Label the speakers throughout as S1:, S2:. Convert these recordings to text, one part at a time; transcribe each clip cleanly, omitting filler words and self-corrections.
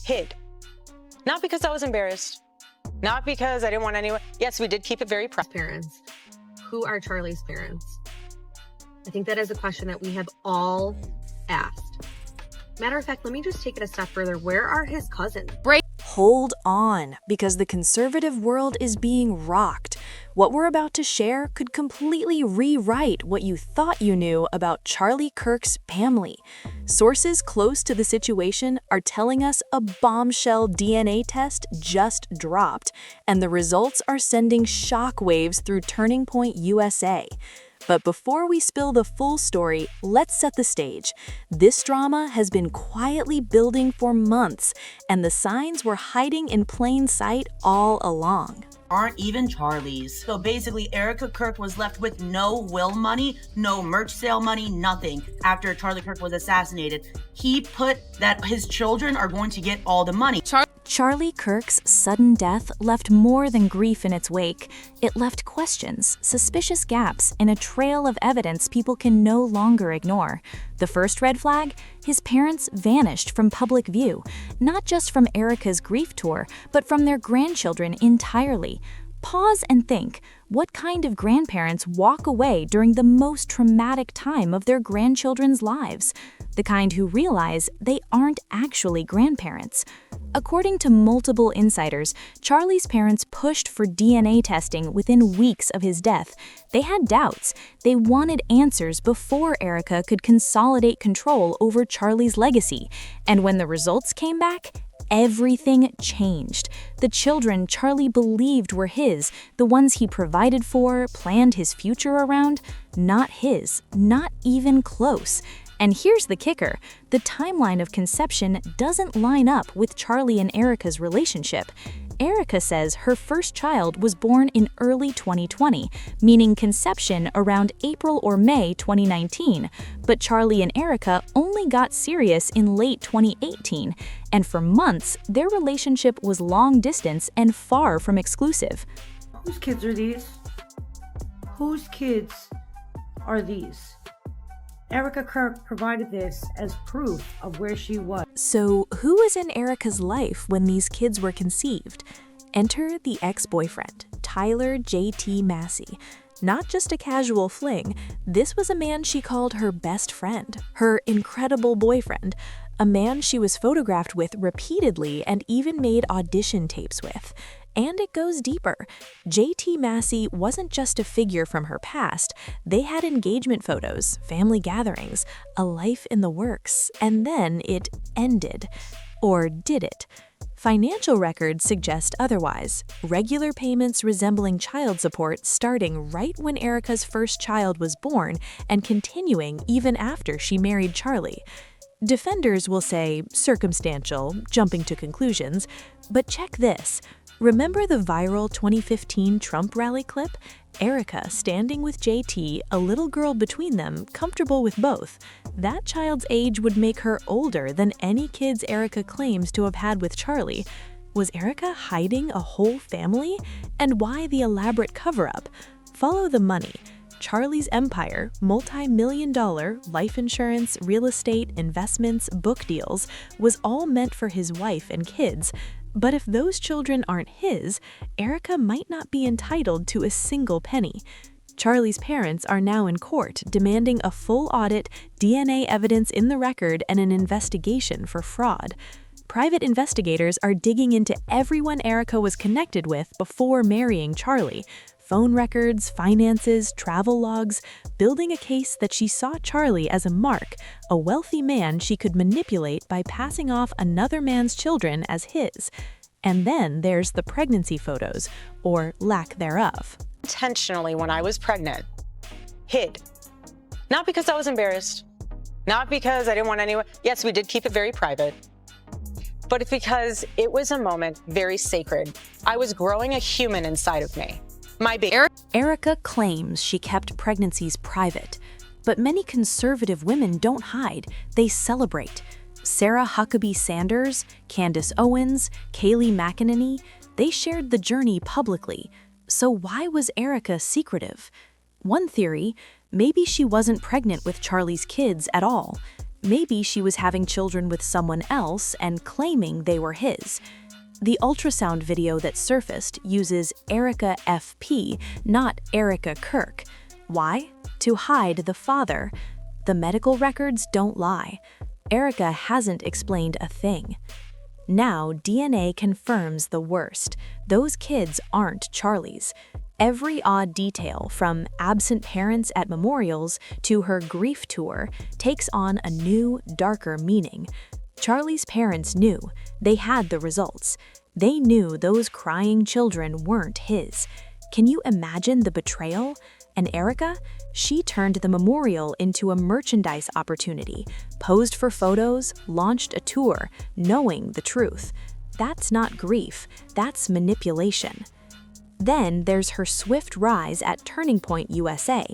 S1: hid. Not because I was embarrassed, not because I didn't want anyone. Yes, we did keep it very private.
S2: Parents. Who are Charlie's parents? I think that is a question that we have all asked. Matter of fact, let me just take it a step further. Where are his cousins?
S3: Hold on, because the conservative world is being rocked. What we're about to share could completely rewrite what you thought you knew about Charlie Kirk's family. Sources close to the situation are telling us a bombshell DNA test just dropped, and the results are sending shockwaves through Turning Point USA. But before we spill the full story, let's set the stage. This drama has been quietly building for months, and the signs were hiding in plain sight all along.
S4: Aren't even Charlie's. So basically, Erica Kirk was left with no will money, no merch sale money, nothing after Charlie Kirk was assassinated. He put that his children are going to get all the money.
S3: Charlie Kirk's sudden death left more than grief in its wake. It left questions, suspicious gaps, and a trail of evidence people can no longer ignore. The first red flag? His parents vanished from public view, not just from Erica's grief tour, but from their grandchildren entirely. Pause and think, what kind of grandparents walk away during the most traumatic time of their grandchildren's lives? The kind who realize they aren't actually grandparents. According to multiple insiders, Charlie's parents pushed for DNA testing within weeks of his death. They had doubts. They wanted answers before Erica could consolidate control over Charlie's legacy. And when the results came back, everything changed. The children Charlie believed were his, the ones he provided for, planned his future around, not his, not even close. And here's the kicker, the timeline of conception doesn't line up with Charlie and Erica's relationship. Erica says her first child was born in early 2020, meaning conception around April or May 2019, but Charlie and Erica only got serious in late 2018, and for months, their relationship was long distance and far from exclusive.
S5: Whose kids are these? Whose kids are these? Erica Kirk provided this as proof of where she was.
S3: So, who was in Erica's life when these kids were conceived? Enter the ex-boyfriend, Tyler J.T. Massey. Not just a casual fling, this was a man she called her best friend, her incredible boyfriend, a man she was photographed with repeatedly and even made audition tapes with. And it goes deeper. J.T. Massey wasn't just a figure from her past. They had engagement photos, family gatherings, a life in the works, and then it ended. Or did it? Financial records suggest otherwise. Regular payments resembling child support starting right when Erica's first child was born and continuing even after she married Charlie. Defenders will say circumstantial, jumping to conclusions, but check this. Remember the viral 2015 Trump rally clip? Erica standing with JT, a little girl between them, comfortable with both. That child's age would make her older than any kids Erica claims to have had with Charlie. Was Erica hiding a whole family? And why the elaborate cover-up? Follow the money. Charlie's empire, multi-million-dollar life insurance, real estate, investments, book deals, was all meant for his wife and kids. But if those children aren't his, Erica might not be entitled to a single penny. Charlie's parents are now in court demanding a full audit, DNA evidence in the record, and an investigation for fraud. Private investigators are digging into everyone Erica was connected with before marrying Charlie. Phone records, finances, travel logs, building a case that she saw Charlie as a mark, a wealthy man she could manipulate by passing off another man's children as his. And then there's the pregnancy photos, or lack thereof.
S1: Intentionally, when I was pregnant, hid. Not because I was embarrassed, not because I didn't want anyone. Yes, we did keep it very private, but it's because it was a moment very sacred. I was growing a human inside of me.
S3: Erica claims she kept pregnancies private, but many conservative women don't hide, they celebrate. Sarah Huckabee Sanders, Candace Owens, Kayleigh McEnany, they shared the journey publicly. So why was Erica secretive? One theory, maybe she wasn't pregnant with Charlie's kids at all. Maybe she was having children with someone else and claiming they were his. The ultrasound video that surfaced uses Erica FP, not Erica Kirk. Why? To hide the father. The medical records don't lie. Erica hasn't explained a thing. Now, DNA confirms the worst. Those kids aren't Charlie's. Every odd detail, from absent parents at memorials to her grief tour, takes on a new, darker meaning. Charlie's parents knew. They had the results. They knew those crying children weren't his. Can you imagine the betrayal? And Erica? She turned the memorial into a merchandise opportunity, posed for photos, launched a tour, knowing the truth. That's not grief, that's manipulation. Then there's her swift rise at Turning Point USA.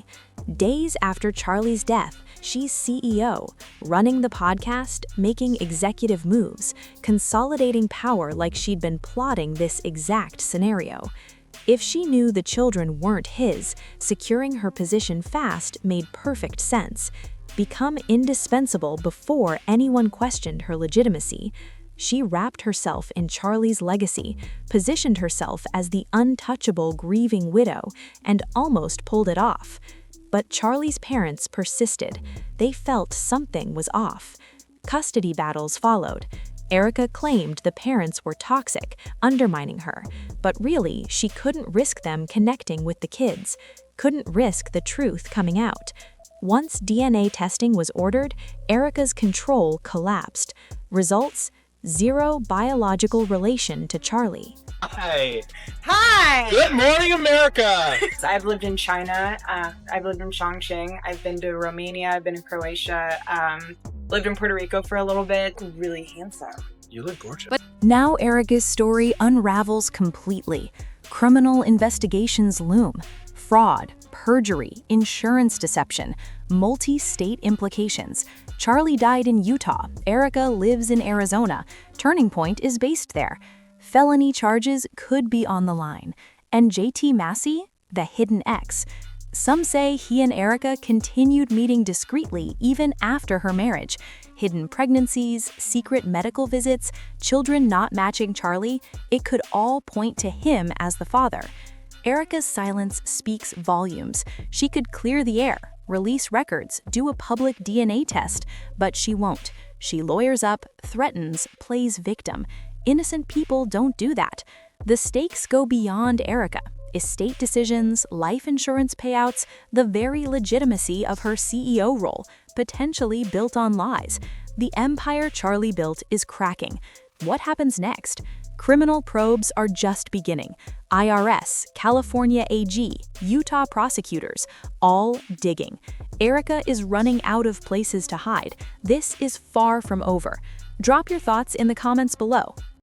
S3: Days after Charlie's death, she's CEO, running the podcast, making executive moves, consolidating power like she'd been plotting this exact scenario. If she knew the children weren't his, securing her position fast made perfect sense. Become indispensable before anyone questioned her legitimacy. She wrapped herself in Charlie's legacy, positioned herself as the untouchable grieving widow, and almost pulled it off. But Charlie's parents persisted. They felt something was off. Custody battles followed. Erica claimed the parents were toxic, undermining her, but really, she couldn't risk them connecting with the kids, couldn't risk the truth coming out. Once DNA testing was ordered, Erica's control collapsed. Results? Zero biological relation to Charlie.
S6: Hi.
S7: Hi!
S6: Good morning, America!
S7: I've lived in China. I've lived in Chongqing. I've been to Romania. I've been to Croatia. Lived in Puerto Rico for a little bit. Really handsome.
S6: You look gorgeous.
S3: But now Erica's story unravels completely. Criminal investigations loom. Fraud, perjury, insurance deception, multi-state implications. Charlie died in Utah. Erica lives in Arizona. Turning Point is based there. Felony charges could be on the line. And JT Massey, the hidden ex. Some say he and Erica continued meeting discreetly even after her marriage. Hidden pregnancies, secret medical visits, children not matching Charlie, it could all point to him as the father. Erica's silence speaks volumes. She could clear the air, release records, do a public DNA test, but she won't. She lawyers up, threatens, plays victim. Innocent people don't do that. The stakes go beyond Erica. Estate decisions, life insurance payouts, the very legitimacy of her CEO role, potentially built on lies. The empire Charlie built is cracking. What happens next? Criminal probes are just beginning. IRS, California AG, Utah prosecutors, all digging. Erica is running out of places to hide. This is far from over. Drop your thoughts in the comments below.